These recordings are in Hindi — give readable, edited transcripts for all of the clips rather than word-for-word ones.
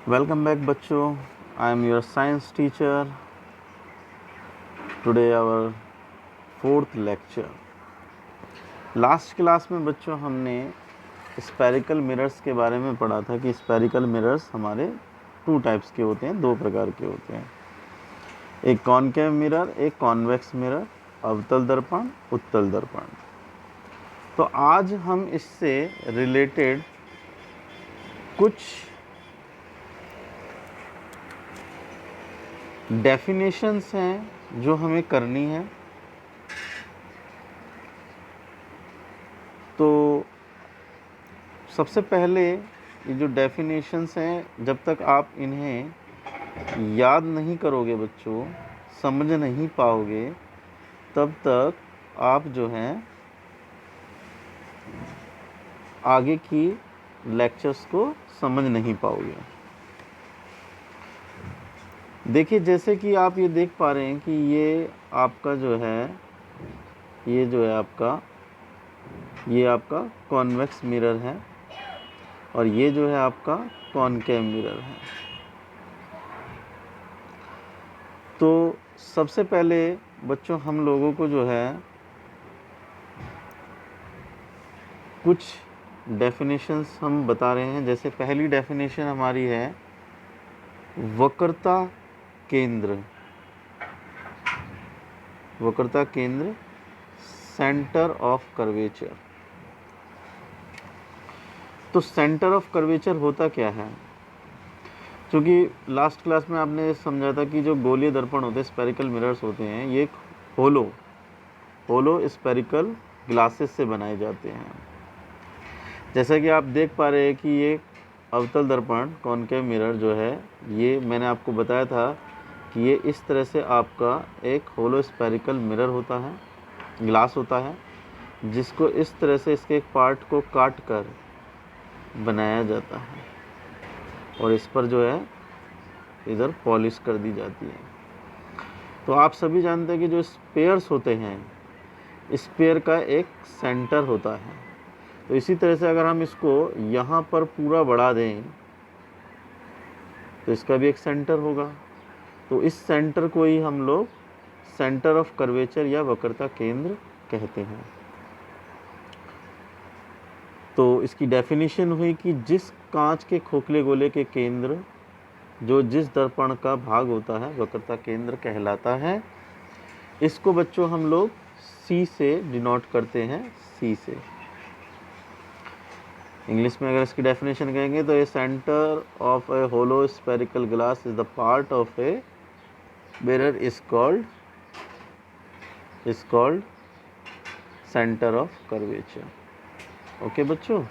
वेलकम बैक बच्चों, I am your science teacher. Today our fourth lecture. Last class में बच्चों हमने स्फेरिकल मिरर्स के बारे में पढ़ा था कि स्फेरिकल मिरर्स हमारे टू टाइप्स के होते हैं, दो प्रकार के होते हैं। एक कॉनकेव मिरर, एक कॉन्वेक्स मिरर, अवतल दर्पण, उत्तल दर्पण। तो आज हम इससे रिलेटेड कुछ डेफिनेशंस हैं जो हमें करनी है। तो सबसे पहले ये जो डेफिनेशंस हैं, जब तक आप इन्हें याद नहीं करोगे बच्चों, समझ नहीं पाओगे, तब तक आप जो हैं आगे की लेक्चर्स को समझ नहीं पाओगे। देखिए, जैसे कि आप ये देख पा रहे हैं कि ये आपका जो है, ये जो है आपका, ये आपका कॉन्वेक्स मिरर है और ये जो है आपका कॉनकेव मिरर है। तो सबसे पहले बच्चों हम लोगों को जो है कुछ डेफिनेशंस हम बता रहे हैं। जैसे पहली डेफिनेशन हमारी है वक्रता केंद्र। वक्रता केंद्र, सेंटर ऑफ कर्वेचर। तो सेंटर ऑफ कर्वेचर होता क्या है? क्योंकि लास्ट क्लास में आपने समझा था कि जो गोलीय दर्पण होते हैं, स्फेरिकल मिरर्स होते हैं, ये होलो स्फेरिकल ग्लासेस से बनाए जाते हैं। जैसा कि आप देख पा रहे हैं कि ये अवतल दर्पण कॉनकेव मिरर जो है, ये मैंने आपको बताया था कि ये इस तरह से आपका एक होलो स्फेरिकल मिरर होता है, ग्लास होता है, जिसको इस तरह से इसके एक पार्ट को काट कर बनाया जाता है और इस पर जो है इधर पॉलिश कर दी जाती है। तो आप सभी जानते हैं कि जो स्पेयर्स होते हैं, स्पेयर का एक सेंटर होता है। तो इसी तरह से अगर हम इसको यहाँ पर पूरा बढ़ा दें तो इसका भी एक सेंटर होगा। तो इस सेंटर को ही हम लोग सेंटर ऑफ कर्वेचर या वक्रता केंद्र कहते हैं। तो इसकी डेफिनेशन हुई कि जिस कांच के खोखले गोले के केंद्र जो जिस दर्पण का भाग होता है, वक्रता केंद्र कहलाता है। इसको बच्चों हम लोग सी से डिनोट करते हैं, सी से। इंग्लिश में अगर इसकी डेफिनेशन कहेंगे तो a centre of a hollow spherical glass is the part of a mirror is called centre of curvature. Okay बच्चों,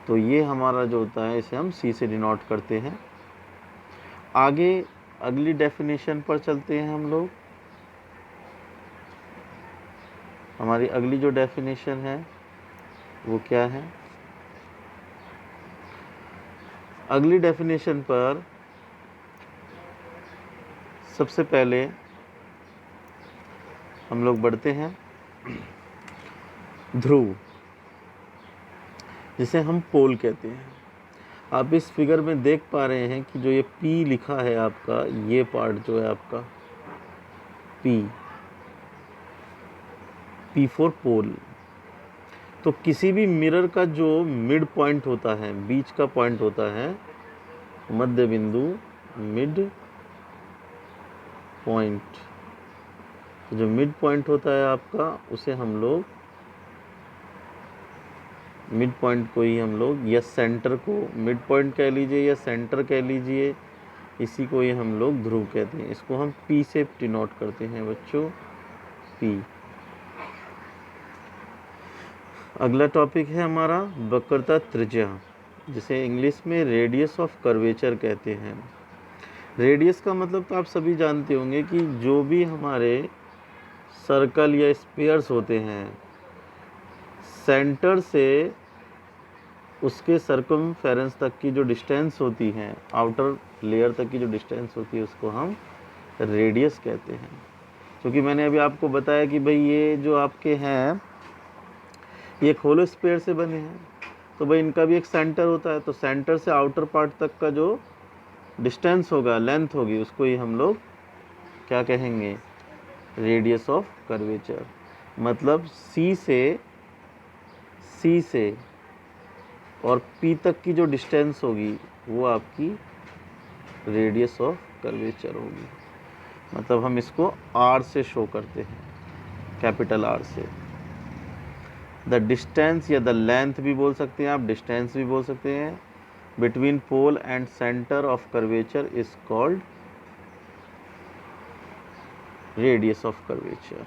तो ये हमारा जो होता है इसे हम सी से डिनोट करते हैं। आगे अगली डेफिनेशन पर चलते हैं हम लोग। हमारी अगली जो डेफिनेशन है वो क्या है? अगली डेफिनेशन पर सबसे पहले हम लोग बढ़ते हैं ध्रुव, जिसे हम पोल कहते हैं। आप इस फिगर में देख पा रहे हैं कि जो ये P लिखा है आपका, ये पार्ट जो है आपका P फॉर पोल। तो किसी भी मिरर का जो मिड पॉइंट होता है, बीच का पॉइंट होता है, मध्य बिंदु, मिड पॉइंट, जो मिड पॉइंट होता है आपका, उसे हम लोग मिड पॉइंट को ही हम लोग या सेंटर को मिड पॉइंट कह लीजिए या सेंटर कह लीजिए, इसी को ही हम लोग ध्रुव कहते हैं। इसको हम P से डिनोट करते हैं बच्चों, P। अगला टॉपिक है हमारा वक्रता त्रिज्या, जिसे इंग्लिश में रेडियस ऑफ कर्वेचर कहते हैं। रेडियस का मतलब तो आप सभी जानते होंगे कि जो भी हमारे सर्कल या स्फीयर्स होते हैं, सेंटर से उसके सर्कमफेरेंस तक की जो डिस्टेंस होती है, आउटर लेयर तक की जो डिस्टेंस होती है, उसको हम रेडियस कहते हैं। क्योंकि मैंने अभी आपको बताया कि भाई ये जो आपके हैं ये एक होलो स्फीयर से बने हैं। तो भाई इनका भी एक सेंटर होता है, तो सेंटर से आउटर पार्ट तक का जो डिस्टेंस होगा, लेंथ होगी, उसको ही हम लोग क्या कहेंगे, रेडियस ऑफ कर्वेचर। मतलब सी से और पी तक की जो डिस्टेंस होगी वो आपकी रेडियस ऑफ कर्वेचर होगी। मतलब हम इसको आर से शो करते हैं, कैपिटल आर से। द डिस्टेंस या द लेंथ भी बोल सकते हैं आप, डिस्टेंस भी बोल सकते हैं, between pole and centre of curvature is called radius of curvature.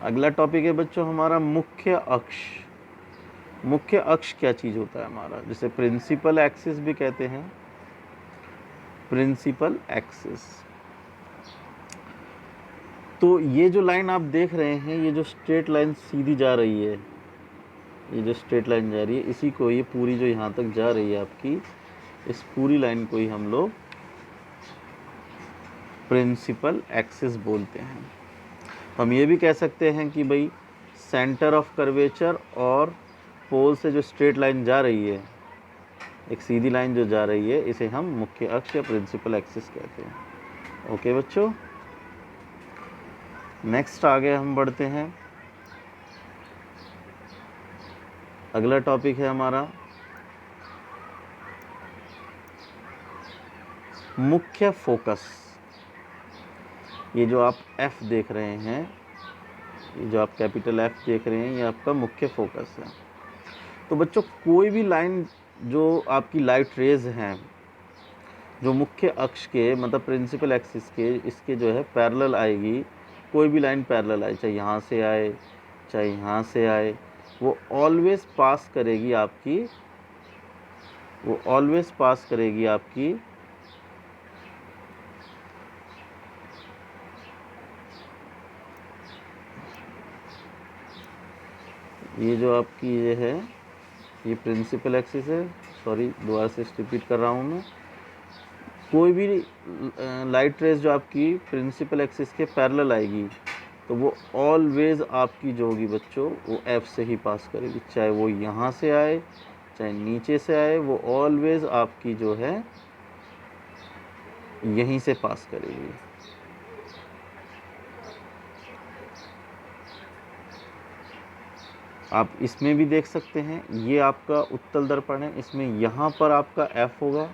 अगला टॉपिक है बच्चों हमारा मुख्य अक्ष। मुख्य अक्ष क्या चीज होता है हमारा, जिसे प्रिंसिपल एक्सिस भी कहते हैं, प्रिंसिपल एक्सिस। तो ये जो लाइन आप देख रहे हैं, ये जो स्ट्रेट लाइन सीधी जा रही है, ये जो स्ट्रेट लाइन जा रही है, इसी को, ये पूरी जो यहाँ तक जा रही है आपकी, इस पूरी लाइन को ही हम लोग प्रिंसिपल एक्सिस बोलते हैं। हम ये भी कह सकते हैं कि भाई सेंटर ऑफ कर्वेचर और पोल से जो स्ट्रेट लाइन जा रही है, एक सीधी लाइन जो जा रही है, इसे हम मुख्य अक्ष या प्रिंसिपल एक्सिस कहते हैं। ओके बच्चों, नेक्स्ट आगे हम बढ़ते हैं। अगला टॉपिक है हमारा मुख्य फोकस। ये जो आप F देख रहे हैं, ये जो आप कैपिटल F देख रहे हैं, ये आपका मुख्य फोकस है। तो बच्चों कोई भी लाइन जो आपकी लाइट रेज हैं, जो मुख्य अक्ष के मतलब प्रिंसिपल एक्सिस के, इसके जो है पैरेलल आएगी, कोई भी लाइन पैरेलल आए, चाहे यहाँ से आए चाहे यहाँ से आए, वो ऑलवेज पास करेगी आपकी, वो ऑलवेज पास करेगी आपकी ये जो आपकी ये है, ये प्रिंसिपल एक्सिस है। सॉरी, दोबारा से रिपीट कर रहा हूँ मैं। कोई भी लाइट रेज जो आपकी प्रिंसिपल एक्सिस के पैरेलल आएगी, तो वो ऑलवेज आपकी जो होगी बच्चों, वो F से ही पास करेगी, चाहे वो यहाँ से आए चाहे नीचे से आए, वो ऑलवेज आपकी जो है यहीं से पास करेगी। आप इसमें भी देख सकते हैं, ये आपका उत्तल दर्पण है, इसमें यहाँ पर आपका F होगा,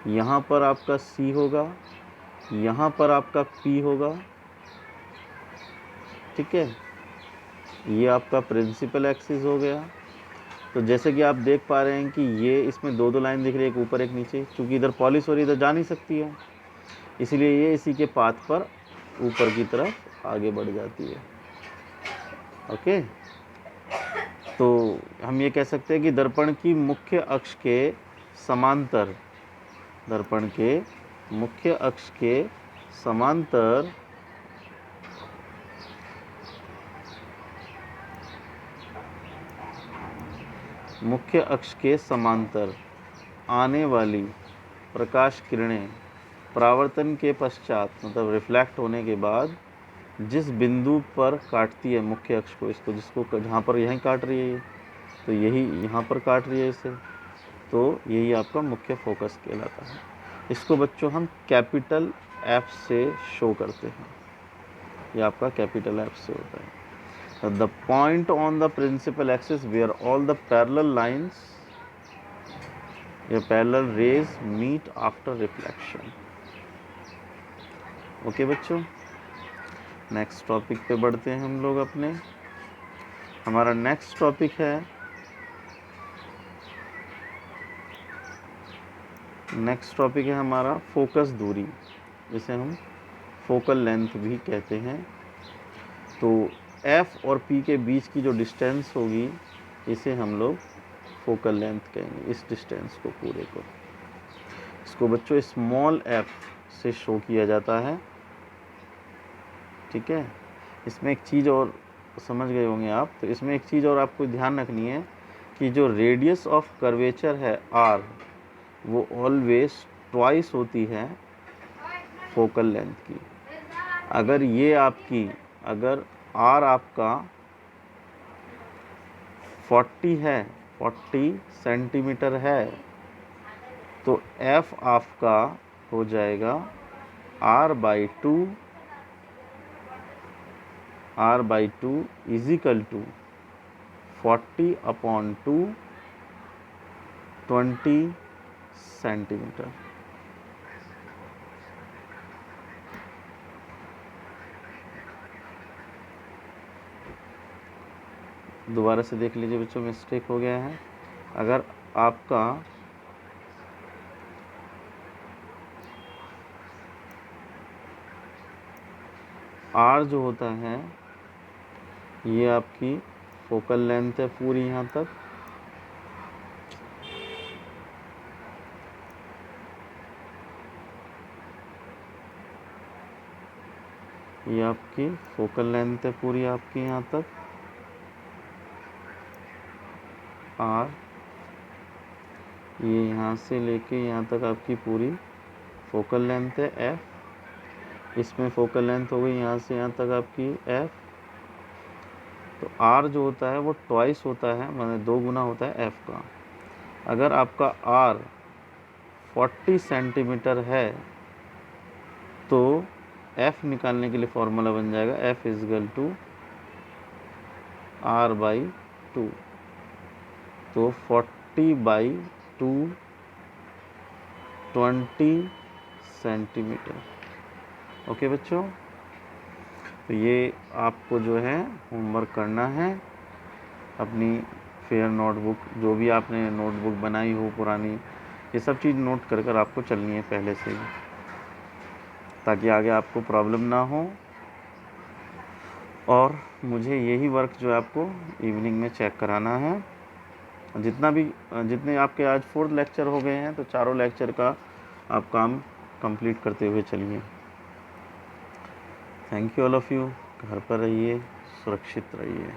यहाँ पर आपका C होगा, यहाँ पर आपका P होगा, ठीक है। ये आपका प्रिंसिपल एक्सिस हो गया। तो जैसे कि आप देख पा रहे हैं कि ये इसमें दो लाइन दिख रही है, एक ऊपर एक नीचे, क्योंकि इधर पॉलिश हो रही है, इधर जा नहीं सकती है, इसलिए ये इसी के पाथ पर ऊपर की तरफ आगे बढ़ जाती है। ओके, तो हम ये कह सकते हैं कि दर्पण की मुख्य अक्ष के समांतर, दर्पण के मुख्य अक्ष के समांतर मुख्य अक्ष के समांतर आने वाली प्रकाश किरणें परावर्तन के पश्चात, मतलब रिफ्लेक्ट होने के बाद, जिस बिंदु पर काटती है मुख्य अक्ष को, इसको, जिसको जहाँ पर यहीं काट रही है ये, तो यही यहाँ पर काट रही है इसे, तो यही आपका मुख्य फोकस कहलाता है। इसको बच्चों हम कैपिटल F से शो करते हैं, ये आपका कैपिटल F से होता है। The point on the principal axis where all the parallel lines या parallel rays meet after reflection। Okay बच्चों, नेक्स्ट टॉपिक पे बढ़ते हैं हम लोग अपने। हमारा नेक्स्ट टॉपिक है, नेक्स्ट टॉपिक है हमारा फोकस दूरी, जिसे हम फोकल लेंथ भी कहते हैं। तो F और P के बीच की जो डिस्टेंस होगी, इसे हम लोग फोकल लेंथ कहेंगे, इस डिस्टेंस को, पूरे को। इसको बच्चों स्मॉल f से शो किया जाता है, ठीक है। इसमें एक चीज़ और समझ गए होंगे आप, तो इसमें एक चीज़ और आपको ध्यान रखनी है कि जो रेडियस ऑफ कर्वेचर है r, वो ऑलवेज ट्वाइस होती है फोकल लेंथ की। अगर ये आपकी, अगर r आपका 40 है, 40 सेंटीमीटर है, तो एफ आपका हो जाएगा r/2 इजिकल टू 40/2 20 सेंटीमीटर। दोबारा से देख लीजिए बच्चों, मिस्टेक हो गया है। अगर आपका R जो होता है ये आपकी फोकल लेंथ है पूरी यहाँ तक, ये आपकी फोकल लेंथ है पूरी आपकी यहाँ तक R, ये यहाँ से लेके यहाँ तक आपकी पूरी फोकल लेंथ है F, इसमें फोकल लेंथ हो गई यहाँ से यहाँ तक आपकी F। तो R जो होता है वो ट्वाइस होता है, माने 2 गुना होता है F का। अगर आपका R 40 सेंटीमीटर है तो F निकालने के लिए फॉर्मूला बन जाएगा F इजगल टू R/2। तो 40/2 20 सेंटीमीटर। ओके बच्चों, तो ये आपको जो है होमवर्क करना है। अपनी फेयर नोटबुक, जो भी आपने नोटबुक बनाई हो पुरानी, ये सब चीज़ नोट कर कर आपको चलनी है पहले से ही, ताकि आगे आपको प्रॉब्लम ना हो। और मुझे यही वर्क जो है आपको इवनिंग में चेक कराना है। जितने आपके आज 4th लेक्चर हो गए हैं, तो चारों लेक्चर का आप काम कंप्लीट करते हुए चलिए। Thank you all of you. घर पर रहिए, सुरक्षित रहिए।